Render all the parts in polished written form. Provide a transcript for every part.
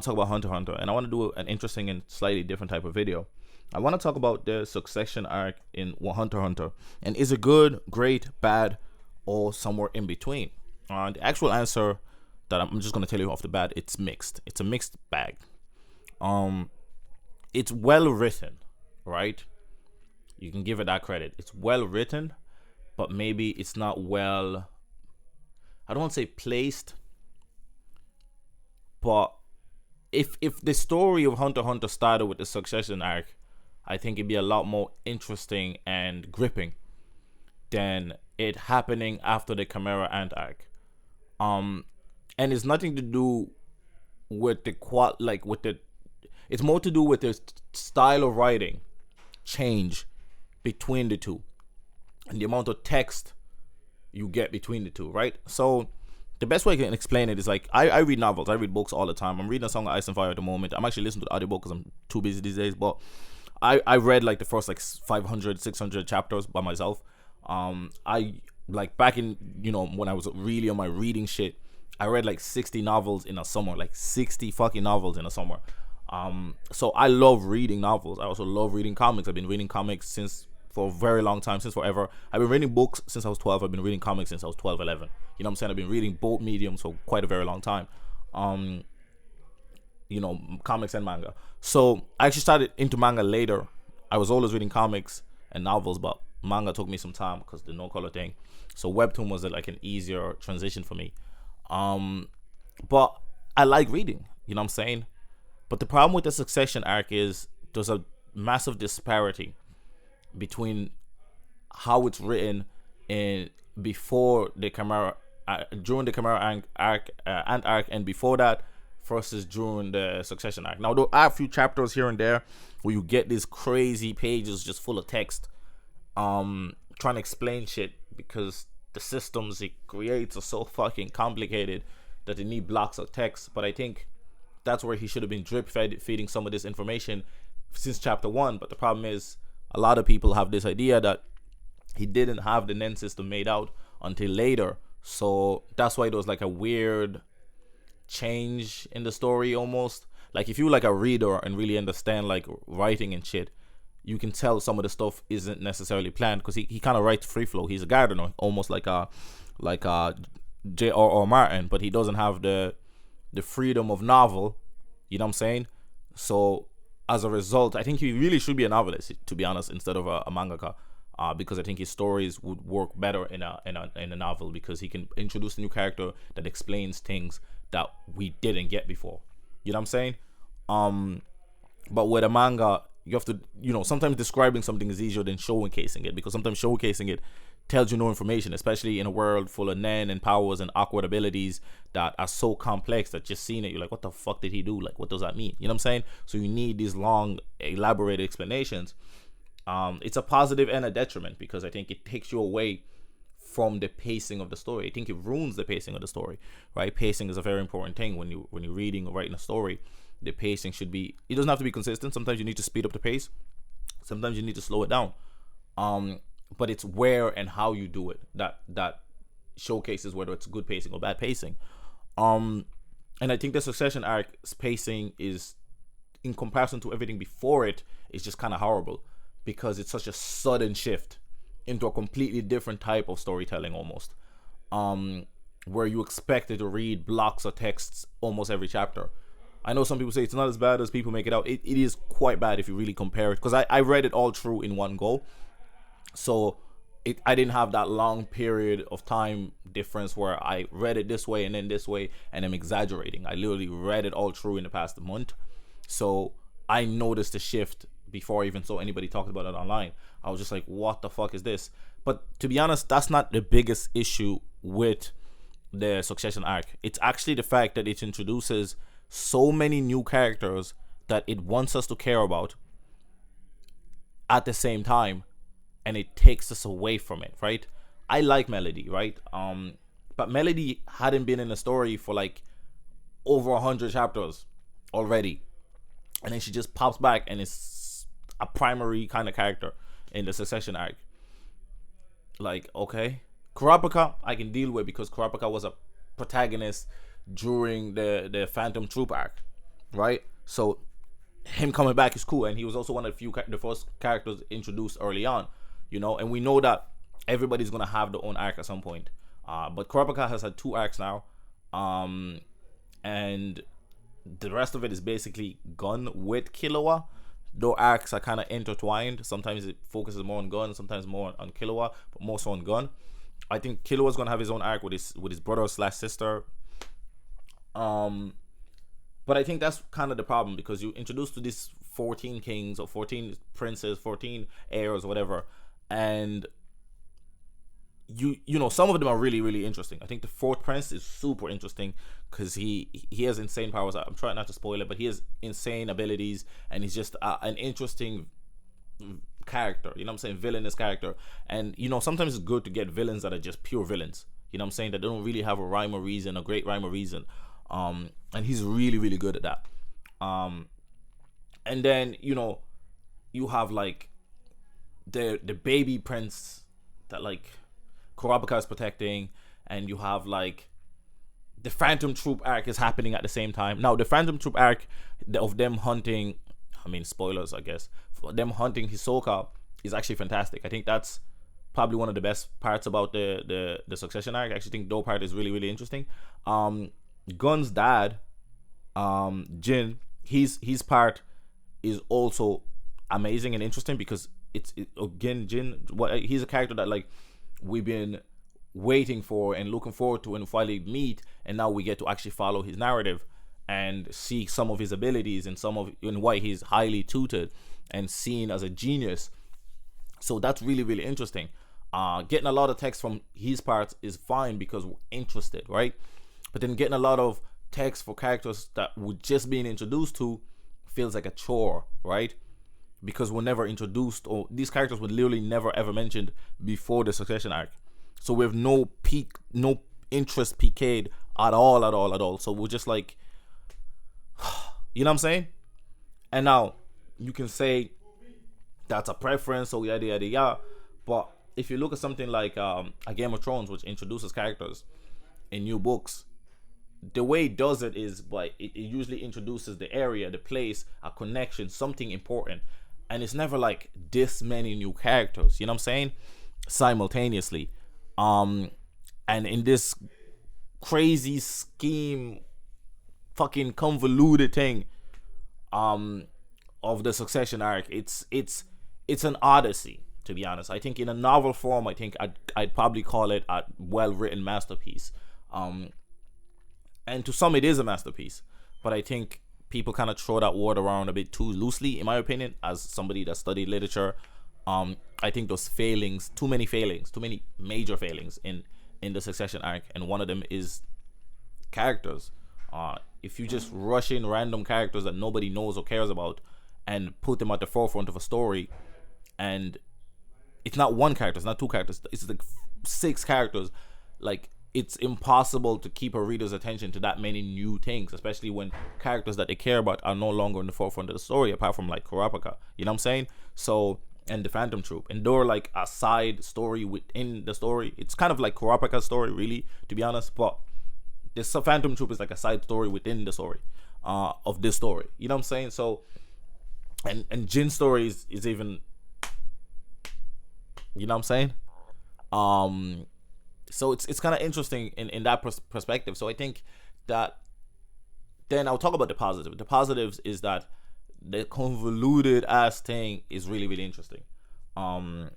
talk about Hunter x Hunter, and I want to do an interesting and slightly different type of video. I want to talk about the succession arc in Hunter x Hunter, and is it good, great, bad, or somewhere in between? The actual answer that I'm just gonna tell you off the bat, it's mixed. It's a mixed bag. It's well written, right? You can give it that credit. It's well written, but maybe it's not well. I don't want to say placed, but if the story of Hunter x Hunter started with the succession arc, I think it'd be a lot more interesting and gripping than it happening after the Chimera Ant arc. And it's nothing to do with the it's more to do with the style of writing change between the two and the amount of text you get between the two, right? So the best way I can explain it is like I read novels, I read books all the time. I'm reading a Song of Ice and Fire at the moment. I'm actually listening to the audiobook because I'm too busy these days, but I read like the first like 500 600 chapters by myself. I like back in, when I was really on my reading shit, I read like 60 novels in a summer, like 60 fucking novels in a summer. So I love reading novels. I also love reading comics. I've been reading comics for a very long time, since forever. I've been reading books since I was 12. I've been reading comics since I was 12, 11. You know what I'm saying? I've been reading both mediums for quite a very long time. Comics and manga. So I actually started into manga later. I was always reading comics and novels, but manga took me some time because the no color thing. So webtoon was like an easier transition for me. But I like reading, you know what I'm saying? But the problem with the succession arc is there's a massive disparity between how it's written in before the Chimera, during the Chimera arc, and before that, versus during the succession arc. Now there are a few chapters here and there where you get these crazy pages just full of text, trying to explain shit because the systems it creates are so fucking complicated that they need blocks of text. But I think that's where he should have been drip feeding some of this information since chapter 1. But the problem is a lot of people have this idea that he didn't have the Nen system made out until later, so that's why there was like a weird change in the story almost. Like if you like a reader and really understand like writing and shit, you can tell some of the stuff isn't necessarily planned because he kind of writes free flow. He's a gardener, almost like a J.R.R. Martin, but he doesn't have the freedom of novel, you know what I'm saying? So as a result, I think he really should be a novelist, to be honest, instead of a mangaka, because I think his stories would work better in a novel, because he can introduce a new character that explains things that we didn't get before, you know what I'm saying? But with a manga, you have to, sometimes describing something is easier than showcasing it, because sometimes showcasing it tells you no information, especially in a world full of nen and powers and awkward abilities that are so complex that just seeing it, you're like, what the fuck did he do? Like, what does that mean? You know what I'm saying? So you need these long, elaborated explanations. It's a positive and a detriment, because I think it takes you away from the pacing of the story. I think it ruins the pacing of the story, right? Pacing is a very important thing when you're reading or writing a story. The pacing should be, it doesn't have to be consistent. Sometimes you need to speed up the pace. Sometimes you need to slow it down. But it's where and how you do it that showcases whether it's good pacing or bad pacing. And I think the succession arc's pacing is, in comparison to everything before it, is just kind of horrible, because it's such a sudden shift into a completely different type of storytelling almost, where you expected to read blocks of texts almost every chapter. I know some people say it's not as bad as people make it out. It is quite bad if you really compare it, because I read it all through in one go. So I didn't have that long period of time difference where I read it this way and then this way and I'm exaggerating. I literally read it all through in the past month. So I noticed the shift before I even saw anybody talking about it online. I was just like, what the fuck is this? But to be honest, that's not the biggest issue with the succession arc. It's actually the fact that it introduces so many new characters that it wants us to care about at the same time, and it takes us away from it, right? I like Melody, right? But Melody hadn't been in the story for like over 100 chapters already, and then she just pops back and is a primary kind of character in the succession arc. Like, okay, Kurapika I can deal with, because Kurapika was a protagonist during the Phantom Troop arc. right? So him coming back is cool, and he was also one of the first characters introduced early on, and we know that everybody's gonna have their own arc at some point. But Kurapika has had two arcs now, and the rest of it is basically Gun with Killua. Though arcs are kind of intertwined. Sometimes it focuses more on Gun, sometimes more on Killua, but more so on Gun. I think Killua's gonna have his own arc with his brother slash sister. But I think that's kind of the problem, because you introduced to these 14 kings or 14 princes, 14 heirs, or whatever, and some of them are really, really interesting. I think the fourth prince is super interesting because he has insane powers. I'm trying not to spoil it, but he has insane abilities, and he's just an interesting character. You know what I'm saying? Villainous character. And sometimes it's good to get villains that are just pure villains. You know what I'm saying? That don't really have a rhyme or reason, a great rhyme or reason. And he's really, really good at that. And then you have like the baby prince that like Kurapika is protecting, and you have like the Phantom Troop arc is happening at the same time. Now the Phantom Troop arc of them hunting, I mean spoilers I guess, for them hunting Hisoka is actually fantastic. I think that's probably one of the best parts about the Succession arc. I actually think that part is really, really interesting. Gun's dad, Jin, his part is also amazing and interesting because again Jin, he's a character that like we've been waiting for and looking forward to, and finally meet, and now we get to actually follow his narrative and see some of his abilities and why he's highly tutored and seen as a genius. So that's really, really interesting. Getting a lot of text from his parts is fine because we're interested, right? But then getting a lot of text for characters that we're just being introduced to feels like a chore, right? Because we're never introduced, or these characters were literally never ever mentioned before the Succession arc. So we have no interest PK'd at all. So we're just like, you know what I'm saying? And now you can say that's a preference, or yada yada yada. But if you look at something like a Game of Thrones, which introduces characters in new books, the way it does it is by it usually introduces the area, the place, a connection, something important. And it's never like this many new characters, you know what I'm saying? Simultaneously. And in this crazy scheme, fucking convoluted thing, of the Succession arc, it's an odyssey, to be honest. I think in a novel form, I think I'd probably call it a well-written masterpiece. And to some it is a masterpiece, but I think people kind of throw that word around a bit too loosely, in my opinion, as somebody that studied literature. I think those too many major failings in the Succession arc, and one of them is characters. If you just rush in random characters that nobody knows or cares about and put them at the forefront of a story, and it's not one character, it's not two characters, it's like 6 characters, like it's impossible to keep a reader's attention to that many new things, especially when characters that they care about are no longer in the forefront of the story, apart from like Kurapika, you know what I'm saying? So, and the Phantom Troop, and they're like a side story within the story. It's kind of like Kurapika's story, really, to be honest, but this Phantom Troop is like a side story within the story of this story, you know what I'm saying? So, and Jin's story is even, you know what I'm saying? So it's kind of interesting in that perspective. So I think that then I'll talk about the positive. The positives is that the convoluted ass thing is really, really interesting. The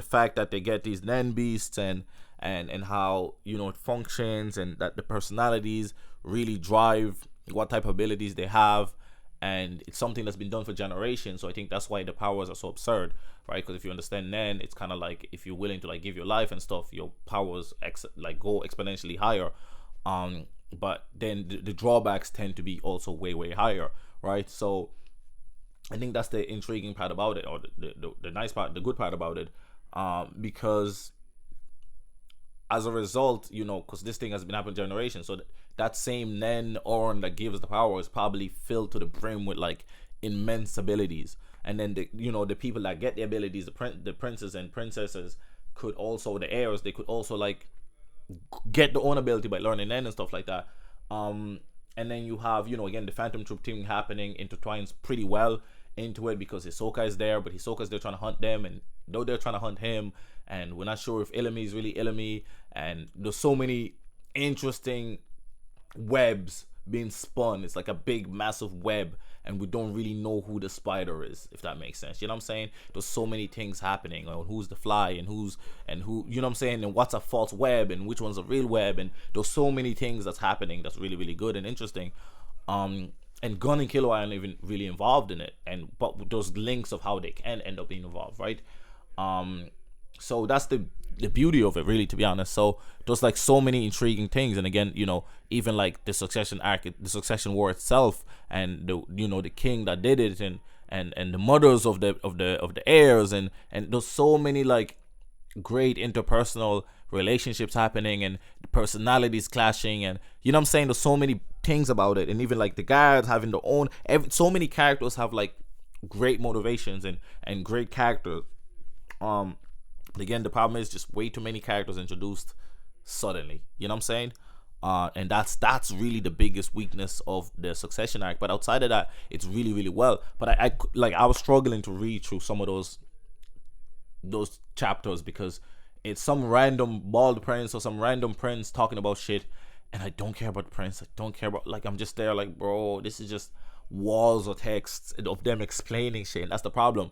fact that they get these Nen beasts and how it functions, and that the personalities really drive what type of abilities they have, and it's something that's been done for generations. So I think that's why the powers are so absurd, right? Because if you understand Nen, it's kind of like if you're willing to like give your life and stuff, your powers go exponentially higher. But then the drawbacks tend to be also way, way higher, right? So I think that's the intriguing part about it, or the nice part, the good part about it, because as a result, because this thing has been happening generations, so that same Nen Orn that gives the power is probably filled to the brim with like immense abilities. And then the people that get the abilities, the princes and princesses could also, the heirs, they could also like get their own ability by learning Nen and stuff like that. And then you have, again, the Phantom Troop thing happening intertwines pretty well into it because Hisoka is there, but Hisoka's there trying to hunt them, and though they're trying to hunt him, and we're not sure if Illumi is really Illumi, and there's so many interesting webs being spun. It's like a big massive web, and we don't really know who the spider is, if that makes sense. You know what I'm saying? There's so many things happening on who's the fly and who, you know what I'm saying, and what's a false web and which one's a real web, and there's so many things that's happening that's really, really good and interesting. And Gun and Killua aren't even really involved in it, but those links of how they can end up being involved, right? So that's the beauty of it, really, to be honest. So there's like so many intriguing things, and again, even like the succession arc, the succession war itself, and the king that did it, and the mothers of the heirs, and there's so many like great interpersonal relationships happening, and the personalities clashing, and you know what I'm saying, there's so many things about it, and even like the guards having their own, so many characters have like great motivations and great characters. Again, the problem is just way too many characters introduced suddenly. You know what I'm saying? And that's really the biggest weakness of the succession arc. But outside of that, it's really, really well. But I was struggling to read through some of those chapters because it's some random bald prince or some random prince talking about shit, and I don't care about the prince. I don't care about, like, I'm just there like, bro, this is just walls of texts of them explaining shit, and that's the problem.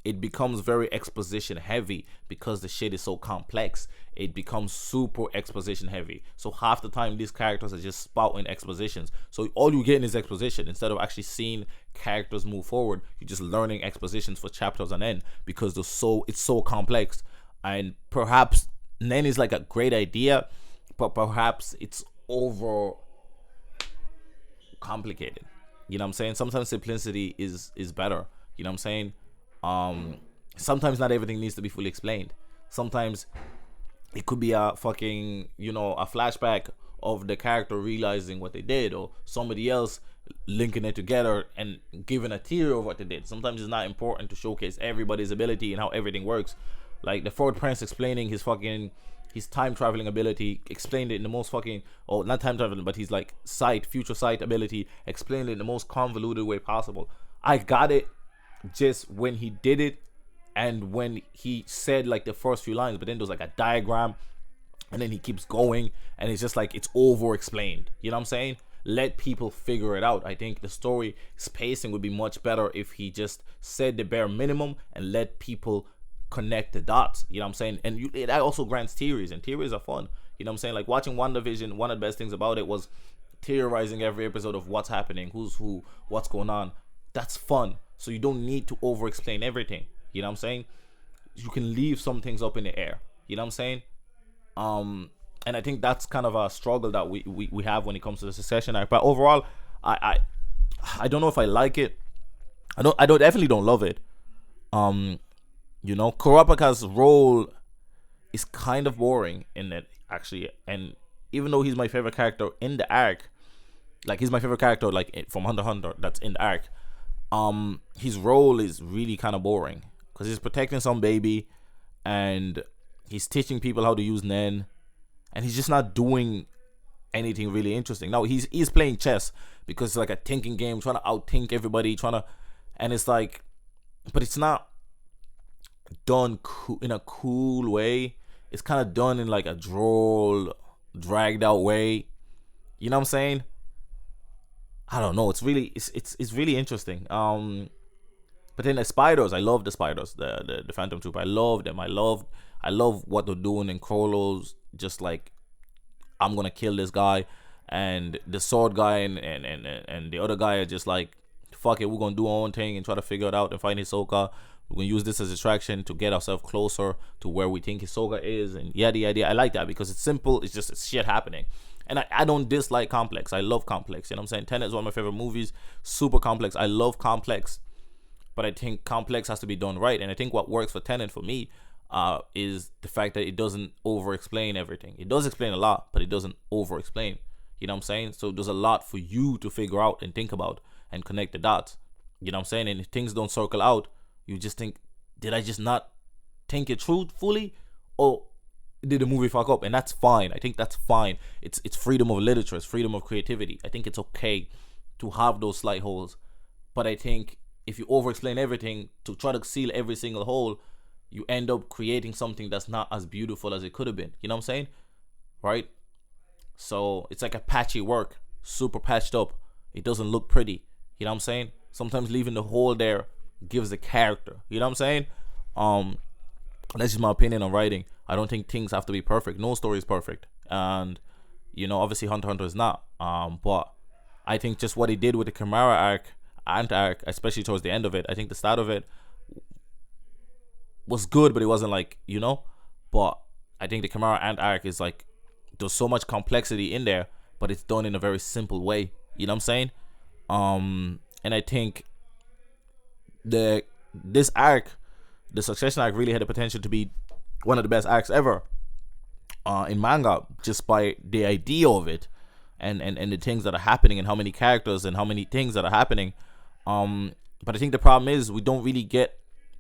It becomes very exposition heavy because the shit is so complex. It becomes super exposition heavy. So half the time these characters are just spouting expositions. So all you're getting is exposition instead of actually seeing characters move forward. You're just learning expositions for chapters on end because it's so complex. And perhaps Nen is like a great idea, but perhaps it's over complicated. You know what I'm saying? Sometimes simplicity is better. You know what I'm saying? Sometimes not everything needs to be fully explained. Sometimes it could be a fucking, a flashback of the character realizing what they did, or somebody else linking it together and giving a theory of what they did. Sometimes it's not important to showcase everybody's ability and how everything works. Like the fourth prince explaining his time traveling ability, explained it in the most fucking, not time traveling, but he's like future sight ability, explained it in the most convoluted way possible. I got it just when he did it and when he said like the first few lines, but then there's like a diagram and then he keeps going and it's just like it's over explained. You know what I'm saying? Let people figure it out. I think the story pacing would be much better if he just said the bare minimum and let people connect the dots. You know what I'm saying? And that also grants theories, and theories are fun. You know what I'm saying? Like watching WandaVision, one of the best things about it was theorizing every episode of what's happening, who's who, what's going on. That's fun. So you don't need to over explain everything. You know what I'm saying? You can leave some things up in the air. You know what I'm saying? And I think that's kind of a struggle that we have when it comes to the succession arc. But overall, I don't know if I like it. I definitely don't love it. Kurapika's role is kind of boring in it, actually. And even though he's my favorite character in the arc, like he's my favorite character like from Hunter x Hunter that's in the arc, his role is really kind of boring because he's protecting some baby and he's teaching people how to use Nen, and he's just not doing anything really interesting. Now he's playing chess because it's like a thinking game, trying to outthink everybody, and it's like, but it's not done in a cool way. It's kind of done in like a droll, dragged out way. You know what I'm saying? I don't know. It's really interesting. But then the spiders, I love the spiders, the Phantom Troop. I love them. I love what they're doing in Crollo's. Just like, I'm gonna kill this guy, and the sword guy and the other guy are just like, fuck it, we're gonna do our own thing and try to figure it out and find Hisoka. We're gonna use this as a distraction to get ourselves closer to where we think Hisoka is, and yada yada. I like that because it's simple. It's just shit happening. And I don't dislike complex. I love complex. You know what I'm saying? Tenet is one of my favorite movies. Super complex. I love complex. But I think complex has to be done right. And I think what works for Tenet for me is the fact that it doesn't over-explain everything. It does explain a lot, but it doesn't over-explain. You know what I'm saying? So there's a lot for you to figure out and think about and connect the dots. You know what I'm saying? And if things don't circle out, you just think, did I just not think it through fully? Or did the movie fuck up, and that's fine. I think that's fine. It's freedom of literature, it's freedom of creativity. I think it's okay to have those slight holes, but I think if you over explain everything to try to seal every single hole, you end up creating something that's not as beautiful as it could have been. You know what I'm saying? Right? So it's like a patchy work, super patched up. It doesn't look pretty. You know what I'm saying? Sometimes leaving the hole there gives the character. You know what I'm saying? That's just my opinion on writing. I don't think things have to be perfect. No story is perfect, and obviously Hunter x Hunter is not. But I think just what he did with the Chimera arc, especially towards the end of it. I think the start of it was good, but it wasn't like But I think the Chimera arc is like, there's so much complexity in there, but it's done in a very simple way. You know what I'm saying? And I think this arc, the Succession arc, really had the potential to be one of the best arcs ever in manga, just by the idea of it, and the things that are happening, and how many characters and how many things that are happening. But I think the problem is we don't really get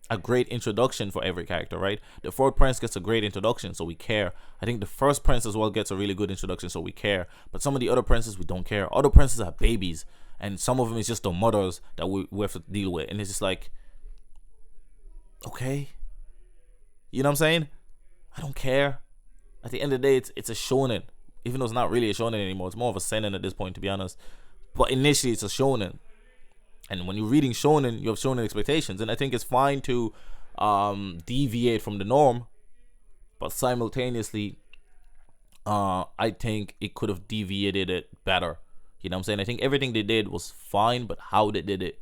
a great introduction for every character, right? The fourth prince gets a great introduction, so we care. I think the first prince as well gets a really good introduction, so we care. But some of the other princes, we don't care. Other princes are babies, and some of them is just the mothers that we have to deal with, and it's just like, okay, you know what I'm saying? I don't care. At the end of the day, it's a shonen, even though it's not really a shonen anymore. It's more of a seinen at this point, to be honest. But initially, it's a shonen. And when you're reading shonen, you have shonen expectations, and I think it's fine to deviate from the norm, but simultaneously, I think it could have deviated it better. You know what I'm saying? I think everything they did was fine, but how they did it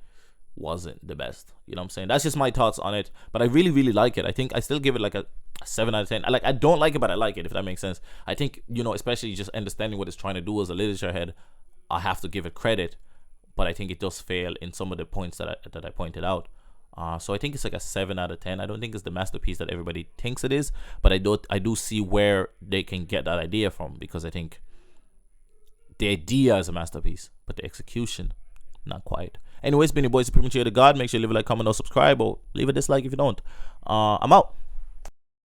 wasn't the best. You know what I'm saying? That's just my thoughts on it. But I really, really like it. I think I still give it like a 7 out of 10. I don't like it, but I like it, if that makes sense. I think, especially just understanding what it's trying to do as a literature head, I have to give it credit. But I think it does fail in some of the points that I pointed out. So I think it's like a 7 out of 10. I don't think it's the masterpiece that everybody thinks it is, but I do see where they can get that idea from, because I think the idea is a masterpiece, but the execution, not quite. Anyways, been your boy Supreme Cheer to God. Make sure you leave a like, comment, or subscribe, or leave a dislike if you don't. I'm out.